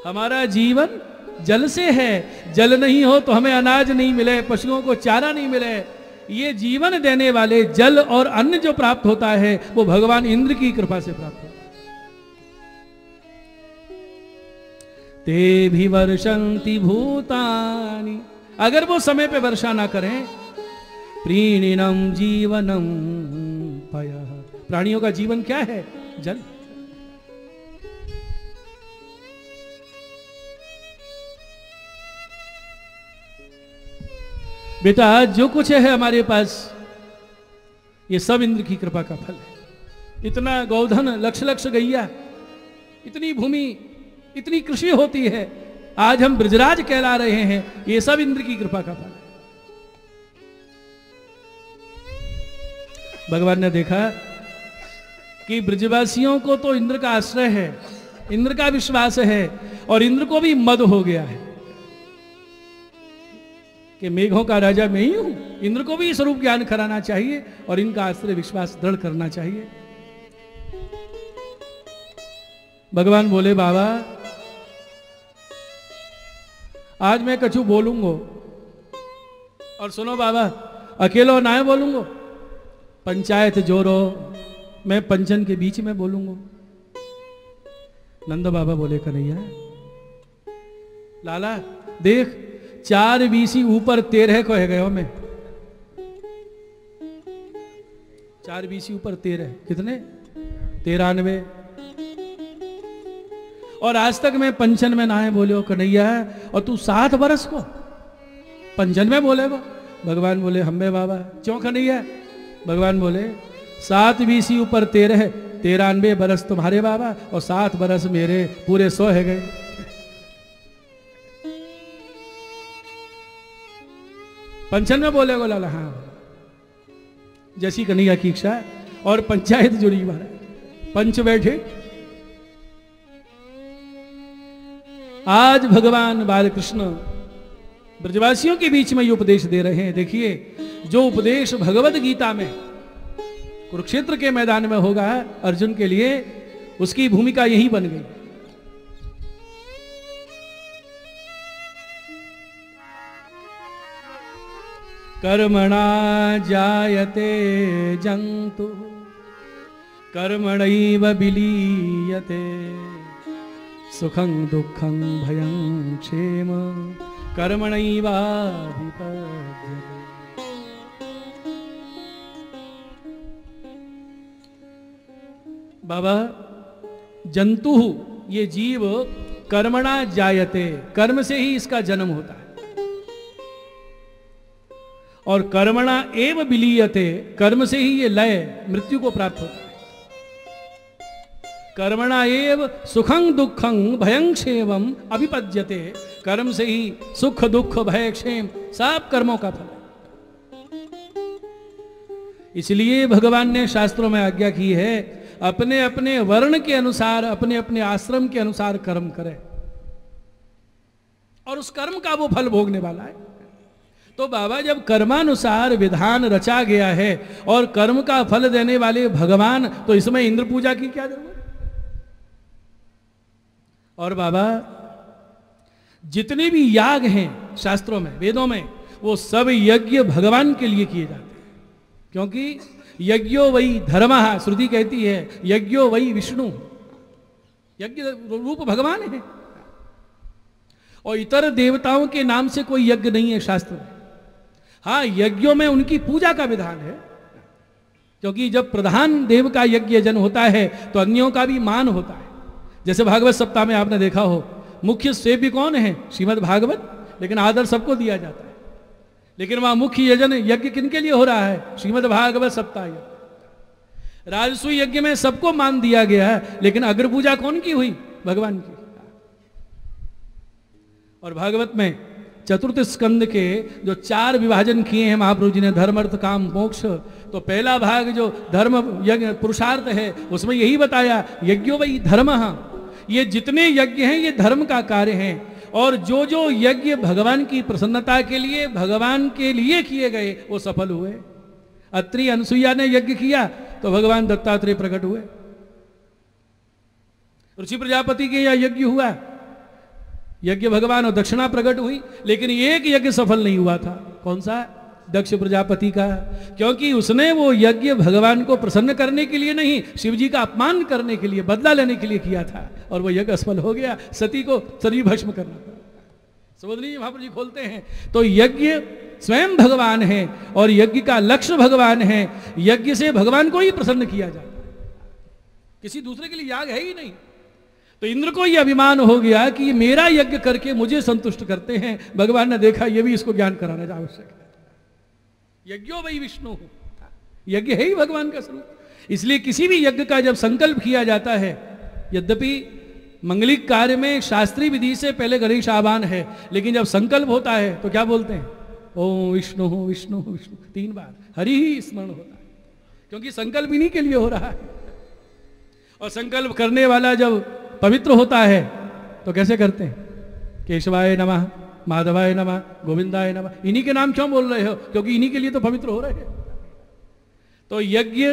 हमारा जीवन जल से है, जल नहीं हो तो हमें अनाज नहीं मिले, पशुओं को चारा नहीं मिले। ये जीवन देने वाले जल और अन्न जो प्राप्त होता है वो भगवान इंद्र की कृपा से प्राप्त होता है। ते भी वर्षन्ति भूतानि, अगर वो समय पे वर्षा ना करें, प्रीणिनम जीवनम पयः, प्राणियों का जीवन क्या है? जल। बेटा जो कुछ है हमारे पास ये सब इंद्र की कृपा का फल है। इतना गौधन, लक्ष लक्ष गैया, इतनी भूमि, इतनी कृषि होती है, आज हम ब्रजराज कहला रहे हैं, ये सब इंद्र की कृपा का फल है। भगवान ने देखा कि ब्रजवासियों को तो इंद्र का आश्रय है, इंद्र का विश्वास है, और इंद्र को भी मद हो गया है कि मेघों का राजा मैं ही हूं। इंद्र को भी स्वरूप ज्ञान कराना चाहिए और इनका आश्रय विश्वास दृढ़ करना चाहिए। भगवान बोले बाबा आज मैं कछु बोलूंगो, और सुनो बाबा अकेलो ना बोलूंगो, पंचायत जोरो, मैं पंचन के बीच में बोलूंगो। नंद बाबा बोले कन्हैया लाला देख 4 बीसी ऊपर 13 को है गयो मैं, 4 बीसी ऊपर 13 कितने 93, और आज तक मैं पंचन में ना है बोले कन्हैया, और तू 7 बरस को पंचन में बोले वो। भगवान बोले हम्बे बाबा क्यों कन्हैया? भगवान बोले 7 बीसी ऊपर 13 93 बरस तुम्हारे बाबा, और 7 बरस मेरे, पूरे 100 है गए। पंचन में बोले बोला हाँ, जैसी कन्हैया की इच्छा, और पंचायत जुड़ी महाराज, पंच बैठे। आज भगवान बालकृष्ण ब्रजवासियों के बीच में ये उपदेश दे रहे हैं। देखिए जो उपदेश भगवत गीता में कुरुक्षेत्र के मैदान में होगा अर्जुन के लिए, उसकी भूमिका यही बन गई। कर्मणा जायते जंतु कर्मणैव विलीयते, सुखं दुःखं भयं क्षेम कर्मणैवाधिपद्यते। बाबा जंतु ये जीव कर्मणा जायते, कर्म से ही इसका जन्म होता है, और कर्मणा एव विलीयते, कर्म से ही ये लय मृत्यु को प्राप्त होता है। कर्मणा एव सुखं दुःखं भयं क्षेमं अभिपद्यते, कर्म से ही सुख दुख भय क्षेम सब कर्मों का फल है। इसलिए भगवान ने शास्त्रों में आज्ञा की है अपने अपने वर्ण के अनुसार, अपने अपने आश्रम के अनुसार कर्म करें, और उस कर्म का वो फल भोगने वाला है। तो बाबा जब कर्मानुसार विधान रचा गया है और कर्म का फल देने वाले भगवान, तो इसमें इंद्र पूजा की क्या जरूरत? और बाबा जितने भी याग हैं शास्त्रों में, वेदों में, वो सब यज्ञ भगवान के लिए किए जाते हैं, क्योंकि यज्ञो वही धर्मः, श्रुति कहती है यज्ञो वही विष्णु, यज्ञ रूप भगवान है, और इतर देवताओं के नाम से कोई यज्ञ नहीं है शास्त्र में। हाँ यज्ञों में उनकी पूजा का विधान है, क्योंकि जब प्रधान देव का यज्ञ जन होता है तो अन्यों का भी मान होता है। जैसे भागवत सप्ताह में आपने देखा हो, मुख्य सेव्य कौन है? श्रीमद् भागवत, लेकिन आदर सबको दिया जाता है। लेकिन वहां मुख्य यजन यज्ञ किनके लिए हो रहा है? श्रीमद् भागवत सप्ताह यज्ञ। राजसूय यज्ञ में सबको मान दिया गया है, लेकिन अग्र पूजा कौन की हुई? भगवान की। और भागवत में चतुर्थ स्कंद के जो 4 विभाजन किए हैं महाप्रभु जी ने, धर्म अर्थ काम मोक्ष, तो पहला भाग जो धर्म यज्ञ पुरुषार्थ है उसमें यही बताया यज्ञो वही धर्मः, ये जितने यज्ञ हैं ये धर्म का कार्य हैं, और जो जो यज्ञ भगवान की प्रसन्नता के लिए, भगवान के लिए किए गए वो सफल हुए। अत्रि अनसुईया ने यज्ञ किया तो भगवान दत्तात्रेय प्रकट हुए। ऋषि प्रजापति के यहाँ यज्ञ हुआ यज्ञ भगवान और दक्षिणा प्रकट हुई, लेकिन एक यज्ञ सफल नहीं हुआ था। कौन सा? दक्ष प्रजापति का। क्योंकि उसने वो यज्ञ भगवान को प्रसन्न करने के लिए नहीं, शिव जी का अपमान करने के लिए, बदला लेने के लिए किया था, और वो यज्ञ असफल हो गया। सती को शरीर भस्म करना पड़ा। सुबोधनी जी महाप्रभु जी खोलते हैं तो यज्ञ स्वयं भगवान है और यज्ञ का लक्ष्य भगवान है। यज्ञ से भगवान को ही प्रसन्न किया जाता है, किसी दूसरे के लिए याग है ही नहीं। तो इंद्र को यह अभिमान हो गया कि मेरा यज्ञ करके मुझे संतुष्ट करते हैं। भगवान ने देखा ये भी इसको ज्ञान कराना आवश्यक है। यज्ञो वही विष्णु, यज्ञ है ही भगवान का स्वरूप। इसलिए किसी भी यज्ञ का जब संकल्प किया जाता है, यद्यपि मंगलिक कार्य में शास्त्रीय विधि से पहले गणेश आह्वान है, लेकिन जब संकल्प होता है तो क्या बोलते हैं? ओम विष्णु विष्णु विष्णु 3 बार हरि ही स्मरण होता है, क्योंकि संकल्प इन्हीं के लिए हो रहा है। और संकल्प करने वाला जब पवित्र होता है तो कैसे करते हैं? केशवाय नमः, माधवाय नमः, गोविंदाय नमः। इन्हीं के नाम क्यों बोल रहे हो? क्योंकि इन्हीं के लिए तो पवित्र हो रहे हैं। तो यज्ञ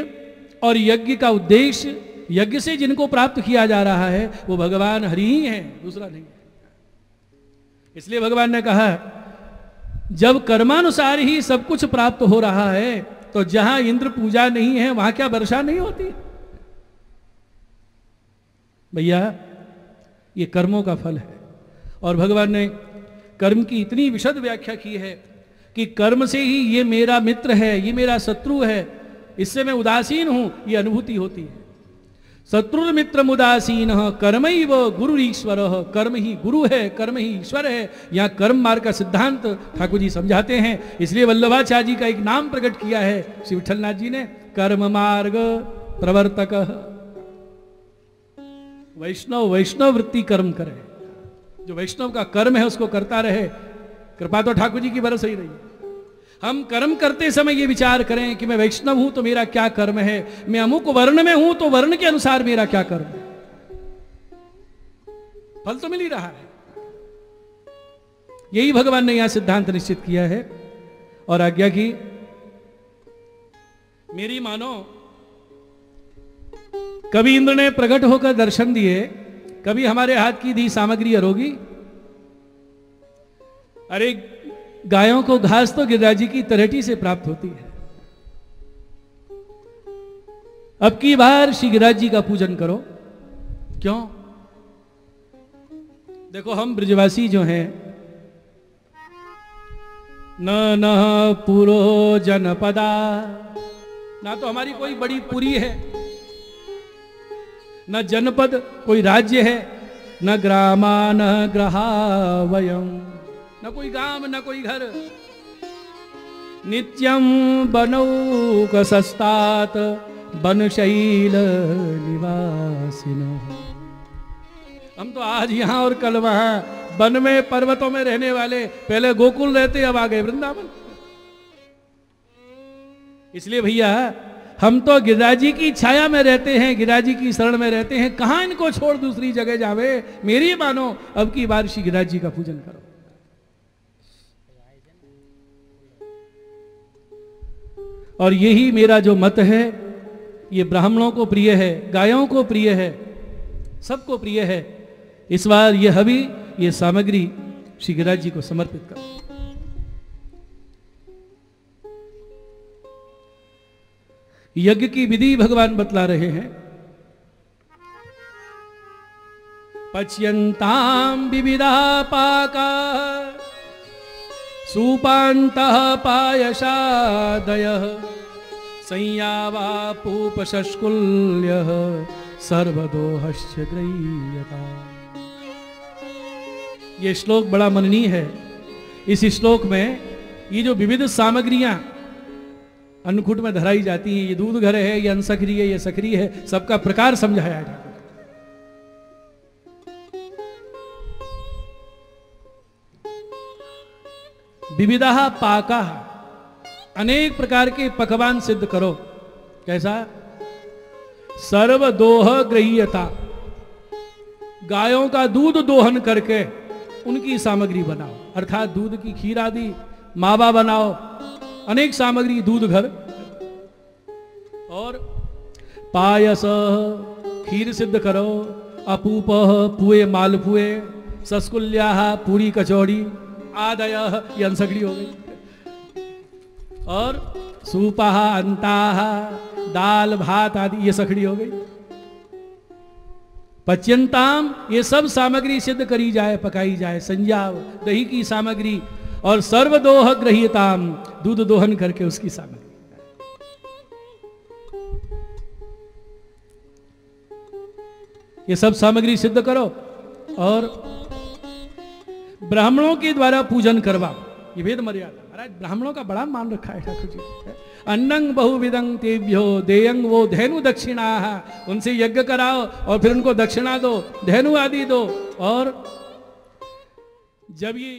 और यज्ञ का उद्देश्य, यज्ञ से जिनको प्राप्त किया जा रहा है वो भगवान हरि ही है, दूसरा नहीं है। इसलिए भगवान ने कहा जब कर्मानुसार ही सब कुछ प्राप्त हो रहा है तो जहां इंद्र पूजा नहीं है वहां क्या वर्षा नहीं होती? भैया ये कर्मों का फल है। और भगवान ने कर्म की इतनी विशद व्याख्या की है कि कर्म से ही ये मेरा मित्र है, ये मेरा शत्रु है, इससे मैं उदासीन हूं, ये अनुभूति होती है। शत्रुर मित्र उदासीन कर्मैव गुरु ईश्वर, कर्म ही गुरु है, कर्म ही ईश्वर है। यहाँ कर्म मार्ग का सिद्धांत ठाकुर जी समझाते हैं। इसलिए वल्लभाचार्य जी का एक नाम प्रकट किया है श्री विठलनाथ जी ने, कर्म मार्ग प्रवर्तक। वैष्णव वैष्णव वृत्ति कर्म करे, जो वैष्णव का कर्म है उसको करता रहे। कृपा तो ठाकुर जी की बरस ही रही है। हम कर्म करते समय ये विचार करें कि मैं वैष्णव हूं तो मेरा क्या कर्म है, मैं अमुक वर्ण में हूं तो वर्ण के अनुसार मेरा क्या कर्म है। फल तो मिल ही रहा है। यही भगवान ने यहां सिद्धांत निश्चित किया है और आज्ञा की मेरी मानो। कभी इंद्र ने प्रकट होकर दर्शन दिए, कभी हमारे हाथ की दी सामग्री अरोगी। अरे गायों को घास तो गिरिराज जी की तलहटी से प्राप्त होती है। अब की बार श्री गिरिराज जी का पूजन करो। क्यों? देखो हम ब्रजवासी जो हैं, न पुरो जनपदा, ना तो हमारी कोई बड़ी पुरी है, न जनपद कोई राज्य है, न ग्रामा न ग्रहा वयम, न कोई गांव न कोई घर। नित्यम बनौक सस्तात बनशैल निवासिन। हम तो आज यहां और कल वहां वन में पर्वतों में रहने वाले, पहले गोकुल रहते अब आ गए वृंदावन। इसलिए भैया हम तो गिरिराज जी की छाया में रहते हैं, गिरिराज जी की शरण में रहते हैं, कहां इनको छोड़ दूसरी जगह जावे। मेरी मानो अब की बार श्री गिरिराज जी का पूजन करो। और यही मेरा जो मत है, ये ब्राह्मणों को प्रिय है, गायों को प्रिय है, सबको प्रिय है। इस बार ये हवि, ये सामग्री श्री गिरिराज जी को समर्पित करो। यज्ञ की विधि भगवान बतला रहे हैं। पच्यन्ताम विविधा पाका सूपान्तः पायशादयः संयावापूपशस्कुल्यः सर्वदोहश्च गृह्यता। ये श्लोक बड़ा मननीय है। इस श्लोक में ये जो विविध सामग्रियां अन्नकूट में धराई जाती हैं, ये दूध घर है, ये अनसखरी है, ये सखरी है, सबका प्रकार समझाया है। विविधा पाका, अनेक प्रकार के पकवान सिद्ध करो। कैसा? सर्वदोह गृह्यता, गायों का दूध दोहन करके उनकी सामग्री बनाओ, अर्थात दूध की खीर आदि, मावा बनाओ, अनेक सामग्री दूध घर। और पायस, खीर सिद्ध करो, अपूप, पुए, मालपुए, सस्कुल्या पूरी कचौड़ी आदय ये अंसगड़ी हो गई, और सूपा अंताह दाल भात आदि ये सखड़ी हो गई। पच्यंताम ये सब सामग्री सिद्ध करी जाए, पकाई जाए। संज्ञाव दही की सामग्री, और सर्वदोह गृह्यताम दूध दोहन करके उसकी सामग्री। ये सब सामग्री सिद्ध करो और ब्राह्मणों के द्वारा पूजन करवाओ। ये वेद मर्यादा। महाराज ब्राह्मणों का बड़ा मान रखा है ठाकुर जी। अन्नंग बहुविधं तेभ्यो देयंग वो धेनु दक्षिणा, उनसे यज्ञ कराओ और फिर उनको दक्षिणा दो, धेनु आदि दो। और जब ये